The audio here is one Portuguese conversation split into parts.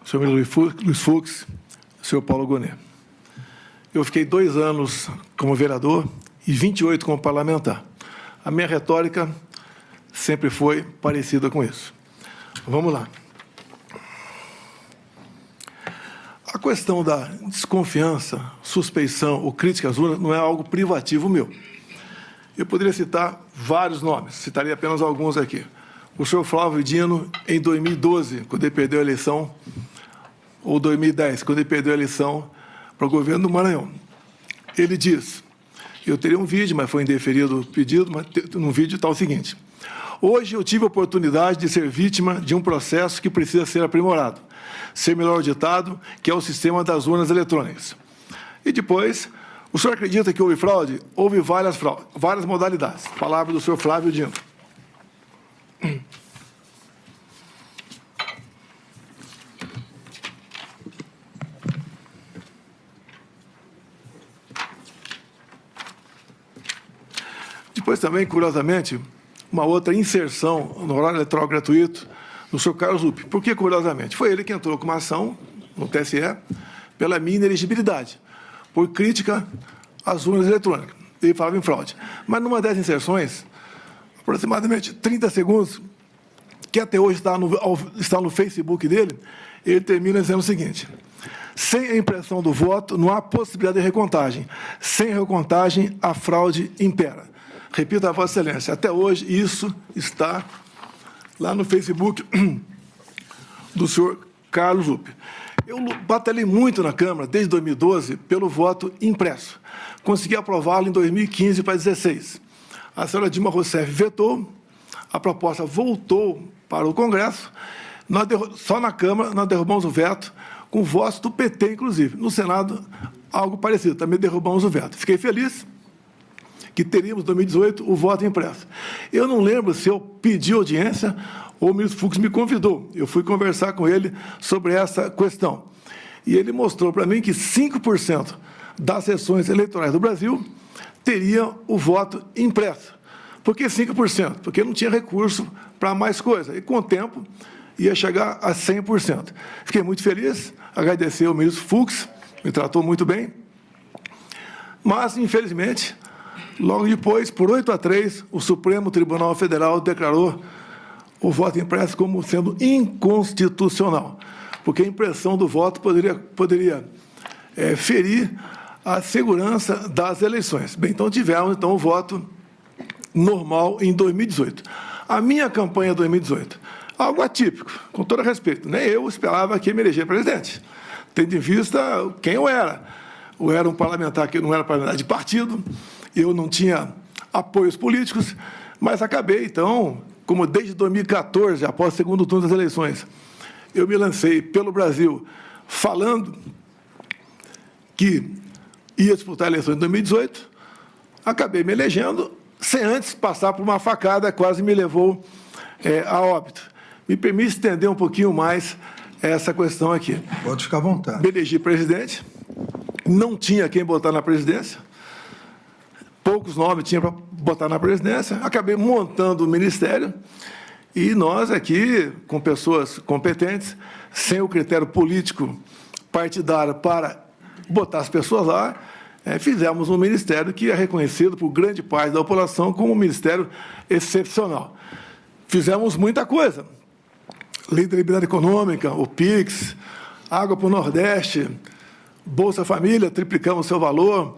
senhor Luiz Fux, senhor Paulo Gonet. Eu fiquei 2 anos como vereador e 28 como parlamentar. A minha retórica sempre foi parecida com isso. Vamos lá. A questão da desconfiança, suspeição ou crítica às urnas não é algo privativo meu. Eu poderia citar vários nomes, citaria apenas alguns aqui. O senhor Flávio Dino, em 2012, quando ele perdeu a eleição, ou 2010, quando ele perdeu a eleição para o governo do Maranhão. Ele diz, eu teria um vídeo, mas foi indeferido o pedido, mas no vídeo está o seguinte: hoje eu tive a oportunidade de ser vítima de um processo que precisa ser aprimorado, ser melhor auditado, que é o sistema das urnas eletrônicas. E depois, o senhor acredita que houve fraude? Houve várias modalidades. Palavra do senhor Flávio Dino. Depois também, curiosamente, uma outra inserção no horário eleitoral gratuito do senhor Carlos Lupe. Por que curiosamente? Foi ele que entrou com uma ação no TSE pela minha inelegibilidade, por crítica às urnas eletrônicas. Ele falava em fraude. Mas numa das inserções, aproximadamente 30 segundos, que até hoje está no Facebook dele, ele termina dizendo o seguinte: sem a impressão do voto, não há possibilidade de recontagem. Sem recontagem, a fraude impera. Repito a Vossa Excelência, até hoje isso está lá no Facebook do senhor Carlos Lupe. Eu batalhei muito na Câmara, desde 2012, pelo voto impresso. Consegui aprová-lo em 2015 para 2016. A senhora Dilma Rousseff vetou, a proposta voltou para o Congresso, só na Câmara nós derrubamos o veto, com votos do PT, inclusive. No Senado, algo parecido, também derrubamos o veto. Fiquei feliz que teríamos, em 2018, o voto impresso. Eu não lembro se eu pedi audiência ou o ministro Fux me convidou. Eu fui conversar com ele sobre essa questão. E ele mostrou para mim que 5% das sessões eleitorais do Brasil teriam o voto impresso. Por que 5%? Porque não tinha recurso para mais coisa. E, com o tempo, ia chegar a 100%. Fiquei muito feliz, agradeci ao ministro Fux, me tratou muito bem. Mas, infelizmente, logo depois, por 8-3, o Supremo Tribunal Federal declarou o voto impresso como sendo inconstitucional, porque a impressão do voto poderia ferir a segurança das eleições. Bem, então tivemos o voto normal em 2018. A minha campanha 2018, algo atípico, com todo respeito, nem eu esperava que me eleger presidente, tendo em vista quem eu era. Eu era um parlamentar que não era parlamentar de partido, eu não tinha apoios políticos, mas acabei, então, como desde 2014, após o segundo turno das eleições, eu me lancei pelo Brasil falando que ia disputar a eleição em 2018, acabei me elegendo, sem antes passar por uma facada, quase me levou a óbito. Me permite estender um pouquinho mais essa questão aqui. Pode ficar à vontade. Me elegi presidente, não tinha quem botar na presidência, poucos nomes tinha para botar na presidência, acabei montando o ministério e nós aqui, com pessoas competentes, sem o critério político partidário para botar as pessoas lá, fizemos um ministério que é reconhecido por grande parte da população como um ministério excepcional. Fizemos muita coisa. Lei da Liberdade Econômica, o PIX, Água para o Nordeste, Bolsa Família, triplicamos o seu valor,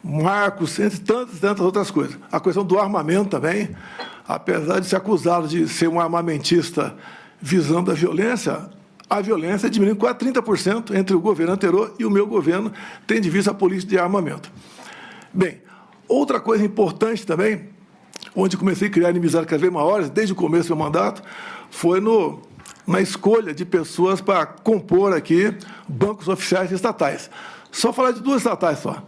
marcos, entre tantas outras coisas. A questão do armamento também, apesar de ser acusado de ser um armamentista visando a violência diminuiu quase 30% entre o governo anterior e o meu governo, tendo em vista a política de armamento. Bem, outra coisa importante também, onde comecei a criar inimizades cada vez maiores, desde o começo do meu mandato, foi na escolha de pessoas para compor aqui bancos oficiais estatais. Só falar de 2 estatais só.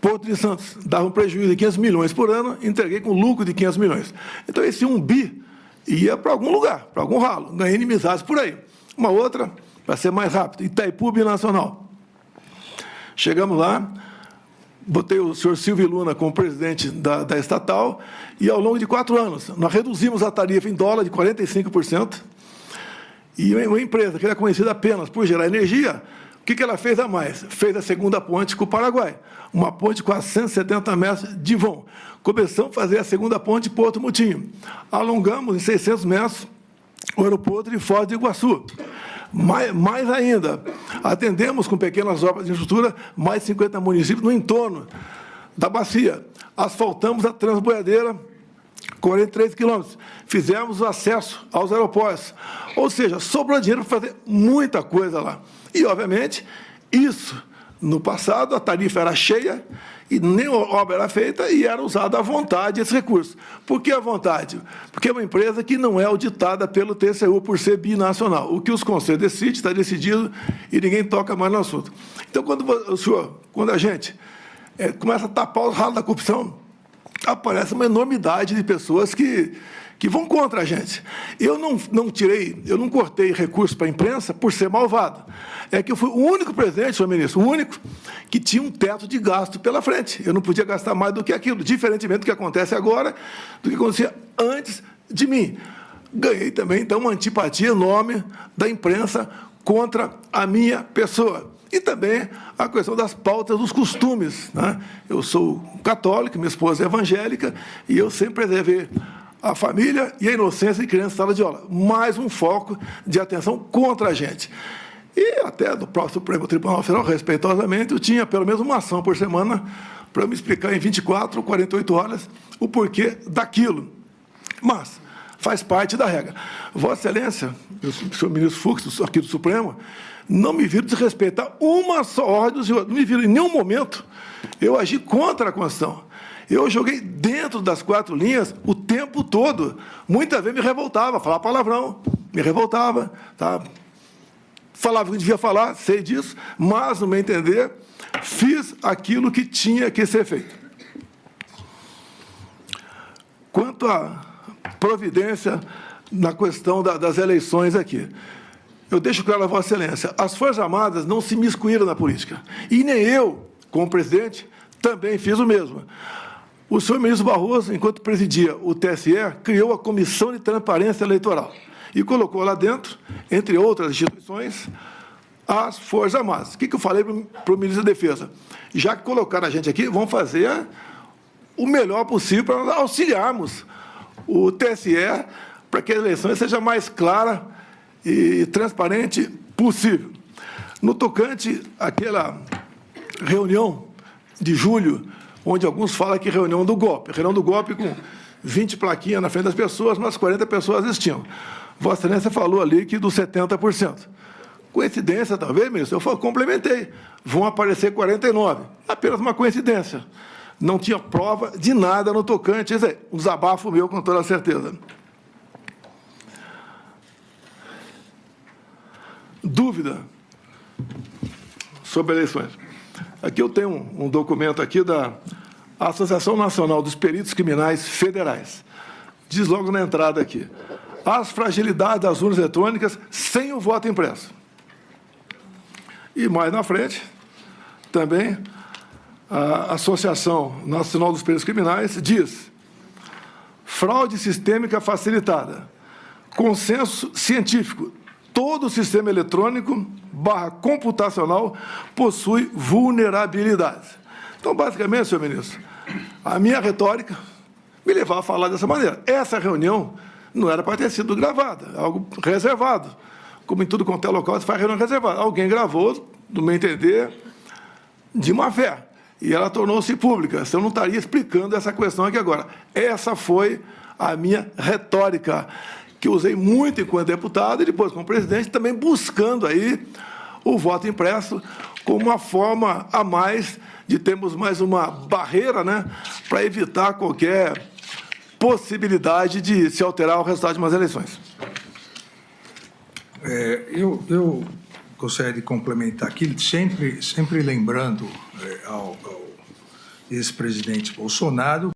Porto de Santos dava um prejuízo de 500 milhões por ano, entreguei com lucro de 500 milhões. Então, esse 1 bi ia para algum lugar, para algum ralo, ganhei inimizades por aí. Uma outra, para ser mais rápido, Itaipu Binacional. Chegamos lá, botei o senhor Silvio Luna como presidente da estatal, e ao longo de 4 anos, nós reduzimos a tarifa em dólar de 45%, E uma empresa que era conhecida apenas por gerar energia, o que ela fez a mais? Fez a segunda ponte com o Paraguai, uma ponte com 170 metros de vão. Começamos a fazer a segunda ponte Porto Mutinho. Alongamos em 600 metros o aeroporto de Foz do Iguaçu. Mais ainda, atendemos com pequenas obras de infraestrutura mais de 50 municípios no entorno da bacia. Asfaltamos a Transboiadeira, 43 quilômetros. Fizemos o acesso aos aeroportos. Ou seja, sobrou dinheiro para fazer muita coisa lá. E, obviamente, isso, no passado, a tarifa era cheia e nem obra era feita e era usado à vontade esse recurso. Por que à vontade? Porque é uma empresa que não é auditada pelo TCU por ser binacional. O que os conselhos decidem, está decidido e ninguém toca mais no assunto. Então, quando a gente começa a tapar os ralos da corrupção, aparece uma enormidade de pessoas que vão contra a gente. Eu não cortei recurso para a imprensa por ser malvado. É que eu fui o único presidente, senhor ministro, o único que tinha um teto de gasto pela frente. Eu não podia gastar mais do que aquilo, diferentemente do que acontece agora, do que acontecia antes de mim. Ganhei também, então, uma antipatia enorme da imprensa contra a minha pessoa. E também a questão das pautas dos costumes, né? Eu sou católico, minha esposa é evangélica, e eu sempre preservei a família e a inocência de criança em sala de aula. Mais um foco de atenção contra a gente. E até do próprio Supremo Tribunal Federal, respeitosamente, eu tinha pelo menos uma ação por semana para me explicar em 24 ou 48 horas o porquê daquilo. Mas faz parte da regra. Vossa Excelência, o senhor ministro Fux, aqui do Supremo, não me viram desrespeitar uma só ordem do senhor. Não me viram em nenhum momento eu agi contra a Constituição. Eu joguei dentro das 4 linhas o tempo todo. Muitas vezes me revoltava, falava palavrão, me revoltava, tá? Falava o que devia falar, sei disso, mas, no meu entender, fiz aquilo que tinha que ser feito. Quanto à providência na questão das eleições aqui, eu deixo claro a Vossa Excelência, as Forças Armadas não se miscuíram na política. E nem eu, como presidente, também fiz o mesmo. O senhor ministro Barroso, enquanto presidia o TSE, criou a Comissão de Transparência Eleitoral e colocou lá dentro, entre outras instituições, as Forças Armadas. O que eu falei para o ministro da Defesa? Já que colocaram a gente aqui, vamos fazer o melhor possível para nós auxiliarmos o TSE para que a eleição seja mais clara e transparente possível. No tocante àquela reunião de julho, onde alguns falam que reunião do golpe com 20 plaquinhas na frente das pessoas, mas 40 pessoas assistiam. Vossa Excelência falou ali que dos 70%. Coincidência, talvez, ministro? Eu complementei. Vão aparecer 49. Apenas uma coincidência. Não tinha prova de nada no tocante. Isso aí, um desabafo meu, com toda certeza. Dúvida sobre eleições. Aqui eu tenho um documento aqui da Associação Nacional dos Peritos Criminais Federais. Diz logo na entrada aqui. As fragilidades das urnas eletrônicas sem o voto impresso. E mais na frente, também, a Associação Nacional dos Peritos Criminais diz: fraude sistêmica facilitada, consenso científico, todo o sistema eletrônico / computacional possui vulnerabilidades. Então, basicamente, senhor ministro, a minha retórica me levava a falar dessa maneira. Essa reunião não era para ter sido gravada, algo reservado. Como em tudo quanto é local, se faz reunião reservada. Alguém gravou, no meu entender, de má fé. E ela tornou-se pública. Senão eu não estaria explicando essa questão aqui agora. Essa foi a minha retórica, que eu usei muito enquanto deputado e depois como presidente, também buscando aí o voto impresso como uma forma a mais de termos mais uma barreira, né, para evitar qualquer possibilidade de se alterar o resultado de umas eleições. Eu gostaria de complementar aqui, sempre lembrando ao ex-presidente Bolsonaro